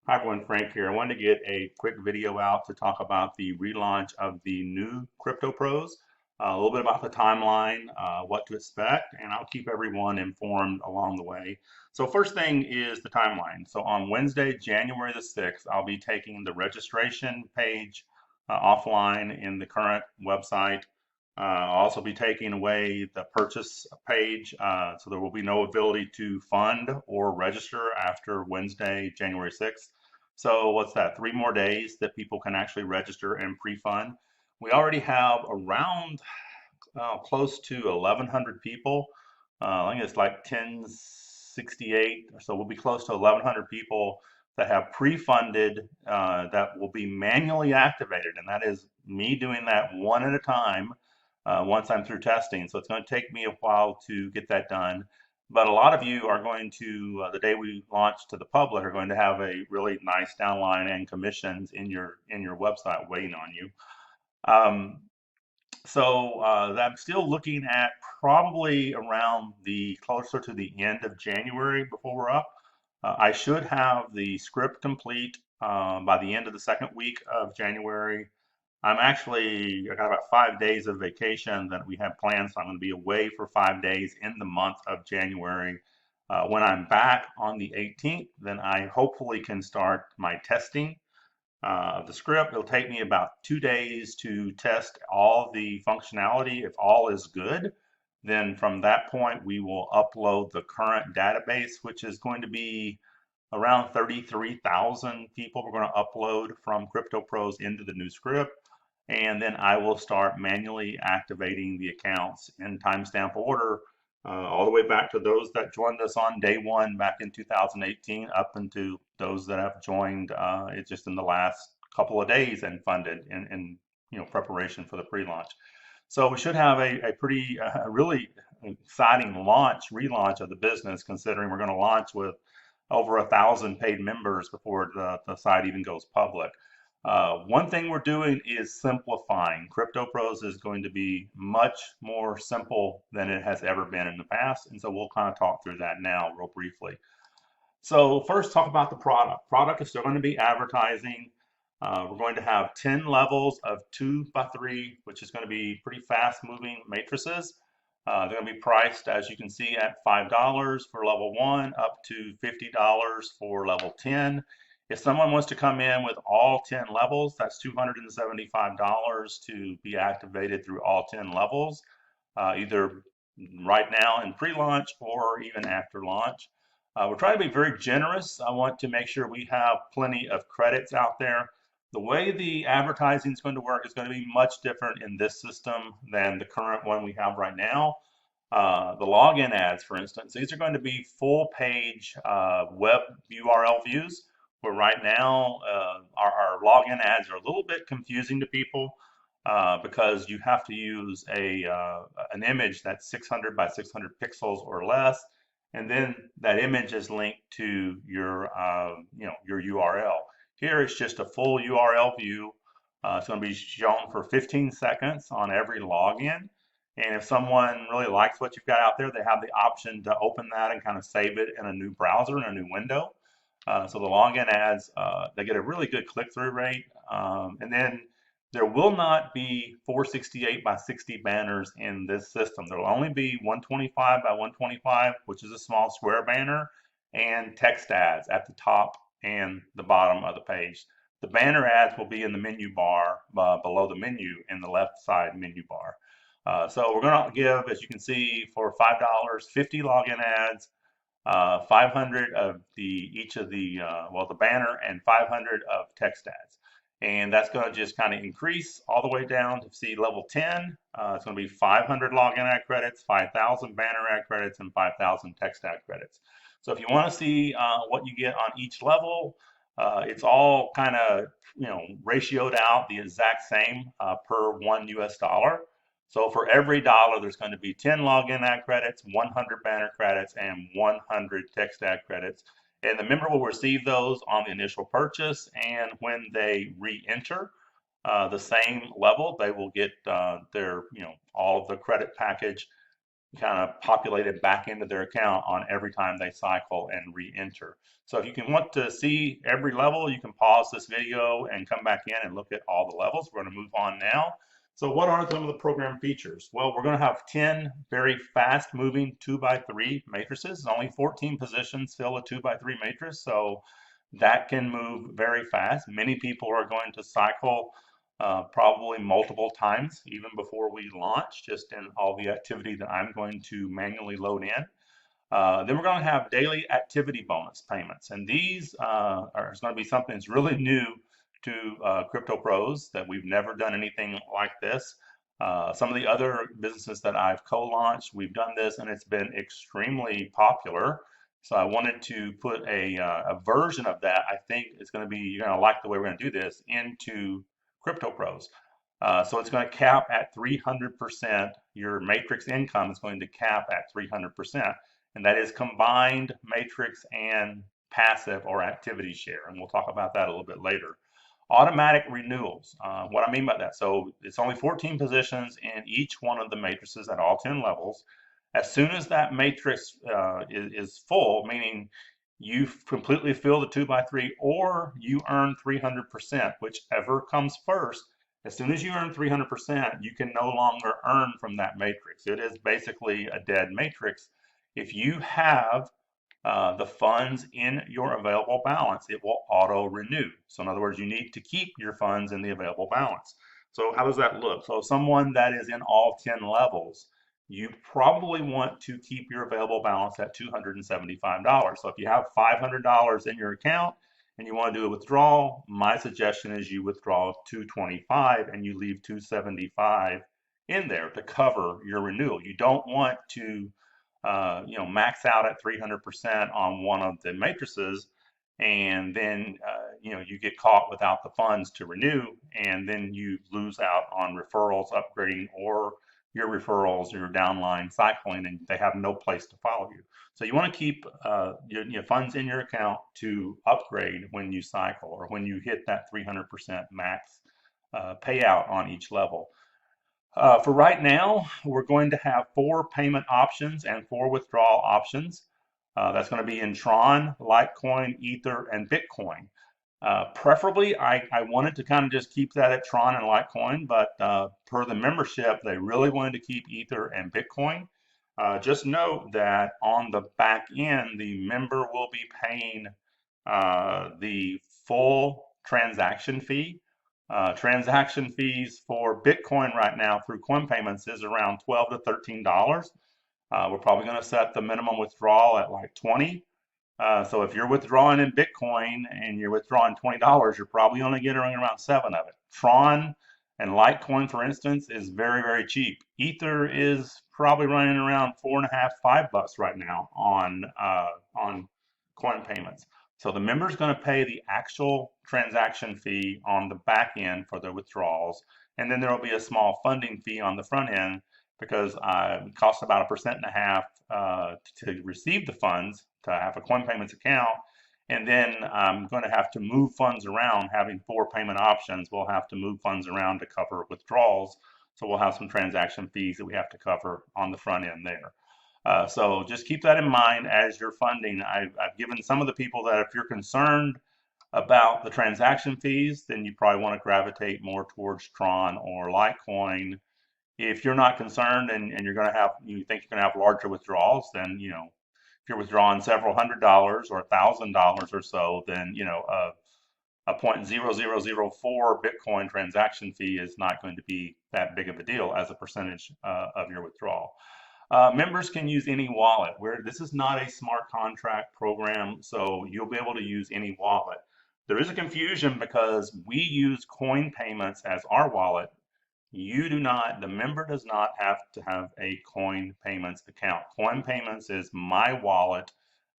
Hi everyone, Frank here. I wanted to get a quick video out to talk about the relaunch of the new Crypto Pros, a little bit about the timeline, what to expect, and I'll keep everyone informed along the way. So first thing is the timeline. So on Wednesday, January the 6th, I'll be taking the registration page offline in the current website. I'll also be taking away the purchase page, so there will be no ability to fund or register after Wednesday, January 6th. So what's that? 3 more days that people can actually register and pre-fund. We already have around close to 1,100 people. I think it's like 1068, so we'll be close to 1,100 people that have pre-funded that will be manually activated, and that is me doing that one at a time once I'm through testing. So it's going to take me a while to get that done. But a lot of you are going to, the day we launch to the public, are going to have a really nice downline and commissions in your website waiting on you. Um, I'm still looking at probably around the closer to the end of January before we're up. I should have the script complete by the end of the second week of January. I got about 5 days of vacation that we have planned, so I'm going to be away for 5 days in the month of January. When I'm back on the 18th, then I hopefully can start my testing of the script. It'll take me about 2 days to test all the functionality. If all is good, then from that point, we will upload the current database, which is going to be around 33,000 people we're going to upload from Crypto Pros into the new script. And then I will start manually activating the accounts in timestamp order, all the way back to those that joined us on day one back in 2018, up into those that have joined it just in the last couple of days and funded in preparation for the pre-launch. So we should have a pretty really exciting relaunch of the business, considering we're going to launch with over 1,000 paid members before the site even goes public. One thing we're doing is simplifying. Crypto Pros is going to be much more simple than it has ever been in the past, and so we'll kind of talk through that now real briefly. So first, talk about the product. Product is still going to be advertising. We're going to have 10 levels of 2x3, which is going to be pretty fast moving matrices. They're going to be priced, as you can see, at $5 for level 1, up to $50 for level 10. If someone wants to come in with all 10 levels, that's $275 to be activated through all 10 levels, either right now in pre-launch or even after launch. We're trying to be very generous. I want to make sure we have plenty of credits out there. The way the advertising is going to work is going to be much different in this system than the current one we have right now. The login ads, for instance, these are going to be full page web URL views, where right now our login ads are a little bit confusing to people because you have to use an image that's 600 by 600 pixels or less, and then that image is linked to your URL. Here it's just a full URL view. It's going to be shown for 15 seconds on every login. And if someone really likes what you've got out there, they have the option to open that and kind of save it in a new browser, in a new window. So the login ads, they get a really good click-through rate. And then there will not be 468 by 60 banners in this system. There will only be 125 by 125, which is a small square banner, and text ads at the top and the bottom of the page. The banner ads will be in the menu bar below the menu in the left side menu bar. So we're going to give, as you can see, for $5, 50 login ads, 500 of each of the banner, and 500 of text ads. And that's going to just kind of increase all the way down to see level 10. It's going to be 500 login ad credits, 5,000 banner ad credits, and 5,000 text ad credits. So if you want to see what you get on each level, it's all kind of ratioed out the exact same per $1 US. So for every dollar, there's going to be 10 login ad credits, 100 banner credits, and 100 text ad credits. And the member will receive those on the initial purchase, and when they re-enter the same level, they will get all of the credit package kind of populated back into their account on every time they cycle and re-enter. So if you can want to see every level, you can pause this video and come back in and look at all the levels. We're going to move on now. So what are some of the program features? Well, we're going to have 10 very fast moving 2x3 matrices. Only 14 positions fill a 2x3 matrix, so that can move very fast. Many people are going to cycle probably multiple times even before we launch, just in all the activity that I'm going to manually load in. Then we're going to have daily activity bonus payments, and these are going to be something that's really new to Crypto Pros, that we've never done anything like this. Some of the other businesses that I've co-launched, we've done this, and it's been extremely popular. So I wanted to put a version of that. I think it's going to be, you're going to like the way we're going to do this, into Crypto Pros. So it's going to cap at 300%. Your matrix income is going to cap at 300%. And that is combined matrix and passive or activity share. And we'll talk about that a little bit later. Automatic renewals. What I mean by that, so it's only 14 positions in each one of the matrices at all 10 levels. As soon as that matrix is full, meaning you've completely filled the 2x3 or you earn 300%, whichever comes first, as soon as you earn 300%, you can no longer earn from that matrix. It is basically a dead matrix. If you have the funds in your available balance, it will auto renew. So in other words, you need to keep your funds in the available balance. So how does that look? So someone that is in all 10 levels, you probably want to keep your available balance at $275. So if you have $500 in your account and you want to do a withdrawal, my suggestion is you withdraw $225 and you leave $275 in there to cover your renewal. You don't want to max out at 300% on one of the matrices, and then you get caught without the funds to renew, and then you lose out on referrals upgrading, or your referrals, your downline cycling, and they have no place to follow you. So you want to keep your funds in your account to upgrade when you cycle or when you hit that 300% max payout on each level. For right now, we're going to have 4 payment options and 4 withdrawal options. That's going to be in Tron, Litecoin, Ether, and Bitcoin. Preferably, I wanted to kind of just keep that at Tron and Litecoin, but per the membership, they really wanted to keep Ether and Bitcoin. Just note that on the back end, the member will be paying the full transaction fee. Transaction fees for Bitcoin right now through Coin Payments is around $12 to $13. We're probably going to set the minimum withdrawal at like 20. So if you're withdrawing in Bitcoin and you're withdrawing $20, you're probably only getting around 7 of it. Tron and Litecoin, for instance, is very, very cheap. Ether is probably running around $4.50, $5 right now on Coin Payments. So the member is going to pay the actual transaction fee on the back end for the withdrawals, and then there will be a small funding fee on the front end because it costs about 1.5% to receive the funds, to have a Coin Payments account, and then I'm going to have to move funds around. Having 4 payment options, we'll have to move funds around to cover withdrawals. So we'll have some transaction fees that we have to cover on the front end there. So just keep that in mind as you're funding. I've given some of the people that if you're concerned about the transaction fees, then you probably want to gravitate more towards Tron or Litecoin. If you're not concerned and you think you're going to have larger withdrawals, then, if you're withdrawing several $100s or $1,000 or so, then, a 0.0004 Bitcoin transaction fee is not going to be that big of a deal as a percentage of your withdrawal. Members can use any wallet. This is not a smart contract program, so you'll be able to use any wallet. There is a confusion because we use Coin Payments as our wallet. You do not, the member does not have to have a Coin Payments account. Coin Payments is my wallet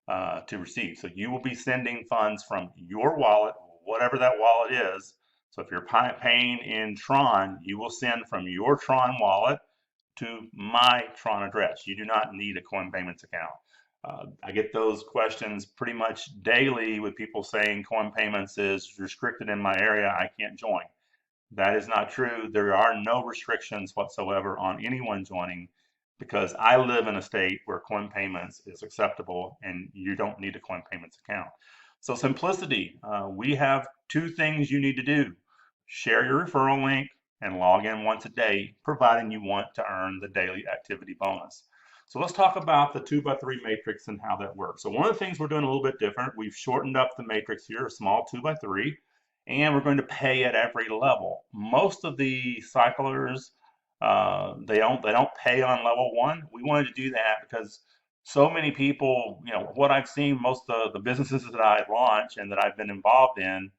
to receive. So you will be sending funds from your wallet, whatever that wallet is. So if you're paying in Tron, you will send from your Tron wallet to my Tron address. You do not need a Coin Payments account. I get those questions pretty much daily with people saying Coin Payments is restricted in my area, I can't join. That is not true. There are no restrictions whatsoever on anyone joining. because I live in a state where coin payments is acceptable and you don't need a coin payments account. So simplicity, we have two things you need to do. Share your referral link and log in once a day, providing you want to earn the daily activity bonus. So let's talk about the 2x3 matrix and how that works. So one of the things we're doing a little bit different, we've shortened up the matrix here, a small 2x3, and we're going to pay at every level. Most of the cyclers, they don't pay on level one. We wanted to do that because so many people, what I've seen, most of the businesses that I've launched and that I've been involved in,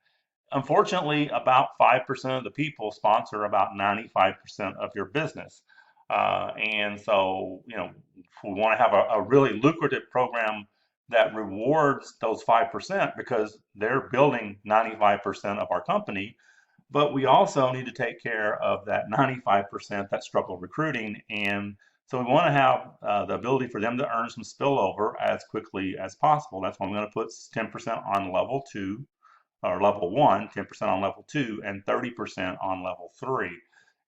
unfortunately, about 5% of the people sponsor about 95% of your business. And so, if we want to have a really lucrative program that rewards those 5% because they're building 95% of our company, but we also need to take care of that 95% that struggle recruiting. And so we want to have the ability for them to earn some spillover as quickly as possible. That's why I'm going to put 10% on level two or level one, 10% on level two, and 30% on level three.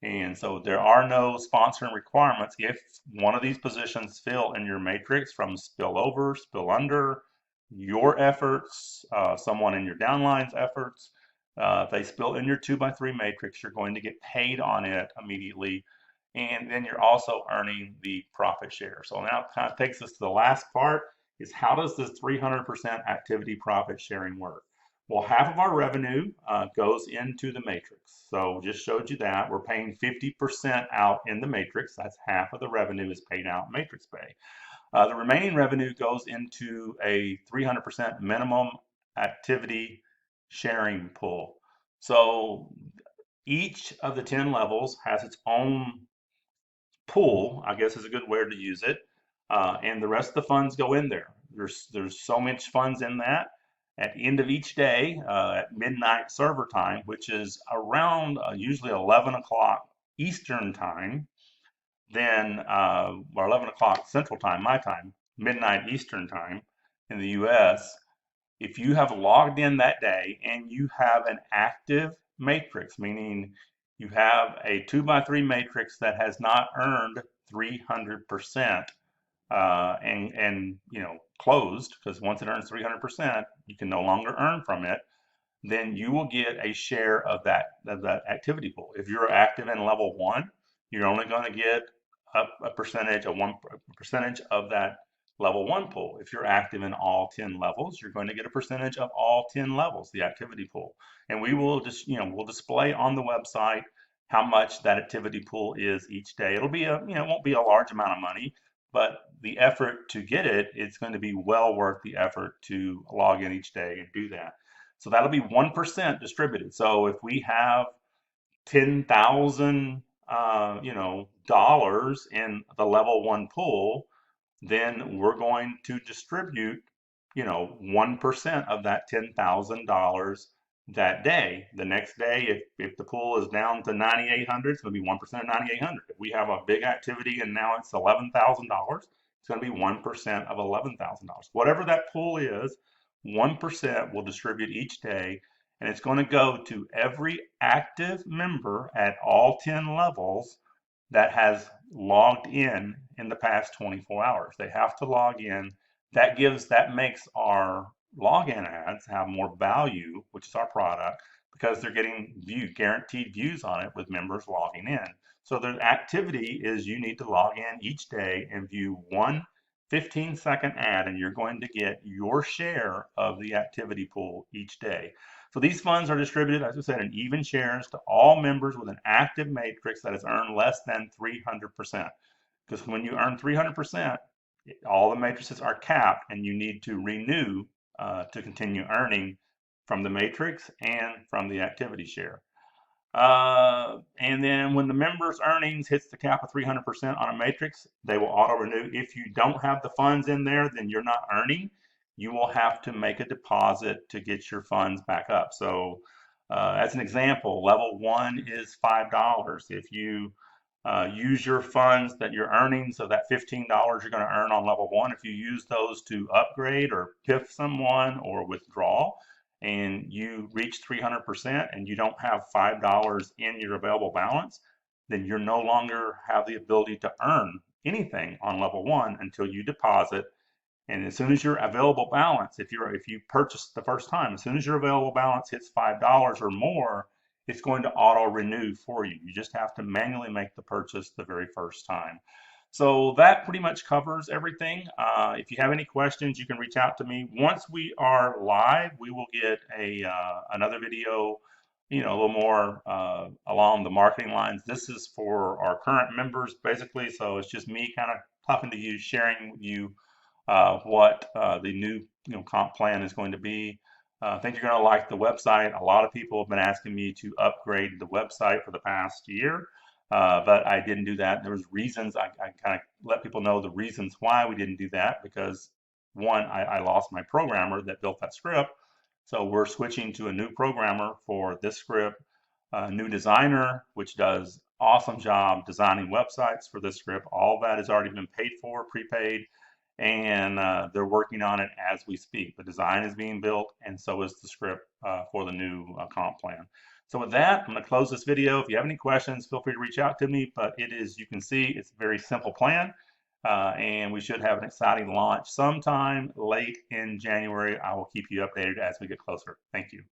And so there are no sponsoring requirements if one of these positions fill in your matrix from spillover, spill under, your efforts, someone in your downline's efforts. If they spill in your 2x3 matrix, you're going to get paid on it immediately. And then you're also earning the profit share. So now it kind of takes us to the last part is how does this 300% activity profit sharing work? Well, half of our revenue goes into the matrix. So just showed you that. We're paying 50% out in the matrix. That's half of the revenue is paid out in matrix pay. The remaining revenue goes into a 300% minimum activity sharing pool. So each of the 10 levels has its own pool, I guess is a good word to use it, and the rest of the funds go in there. There's so much funds in that. At the end of each day, at midnight server time, which is around usually 11 o'clock Eastern time, then or 11 o'clock Central time, my time, midnight Eastern time in the U.S. If you have logged in that day and you have an active matrix, meaning you have a 2x3 matrix that has not earned 300%, and closed, because once it earns 300%, you can no longer earn from it, then you will get a share of that activity pool. If you're active in level one, you're only going to get a percentage, a percentage of that level one pool. If you're active in all 10 levels, you're going to get a percentage of all 10 levels, the activity pool. And we will just, we'll display on the website how much that activity pool is each day. It'll be it won't be a large amount of money, but the effort to get it, it's going to be well worth the effort to log in each day and do that. So that'll be 1% distributed. So if we have 10,000, dollars in the level one pool, then we're going to distribute, 1% of that $10,000 that day. The next day, if the pool is down to 9,800, it's going to be 1% of 9,800. If we have a big activity and now it's $11,000, it's going to be 1% of $11,000. Whatever that pool is, 1% will distribute each day, and it's going to go to every active member at all 10 levels that has logged in the past 24 hours. They have to log in. That makes our login ads have more value, which is our product, because they're getting guaranteed views on it with members logging in. So the activity is you need to log in each day and view one 15-second ad, and you're going to get your share of the activity pool each day. So these funds are distributed, as I said, in even shares to all members with an active matrix that has earned less than 300%. Because when you earn 300%, all the matrices are capped, and you need to renew to continue earning from the matrix and from the activity share. And then when the member's earnings hits the cap of 300% on a matrix, they will auto renew. If you don't have the funds in there, then you're not earning. You will have to make a deposit to get your funds back up. So as an example, level one is $5. If you use your funds that you're earning, so that $15 you're going to earn on level one, if you use those to upgrade or PIF someone or withdraw, and you reach 300% and you don't have $5 in your available balance, then you no longer have the ability to earn anything on level 1 until you deposit. And as soon as your available balance, if you purchase the first time, as soon as your available balance hits $5 or more, it's going to auto renew for you. You just have to manually make the purchase the very first time. So that pretty much covers everything. If you have any questions, you can reach out to me. Once we are live, we will get another video, a little more along the marketing lines. This is for our current members, basically. So it's just me kind of talking to you, sharing with you what the new comp plan is going to be. I think you're going to like the website. A lot of people have been asking me to upgrade the website for the past year, but I didn't do that. There was reasons. I kind of let people know the reasons why we didn't do that, because one, I lost my programmer that built that script. So we're switching to a new programmer for this script, a new designer, which does awesome job designing websites for this script. All that has already been paid for, prepaid, and they're working on it as we speak. The design is being built, and so is the script for the new comp plan. So with that, I'm going to close this video. If you have any questions, feel free to reach out to me. But it is, you can see, it's a very simple plan, and we should have an exciting launch sometime late in January. I will keep you updated as we get closer. Thank you.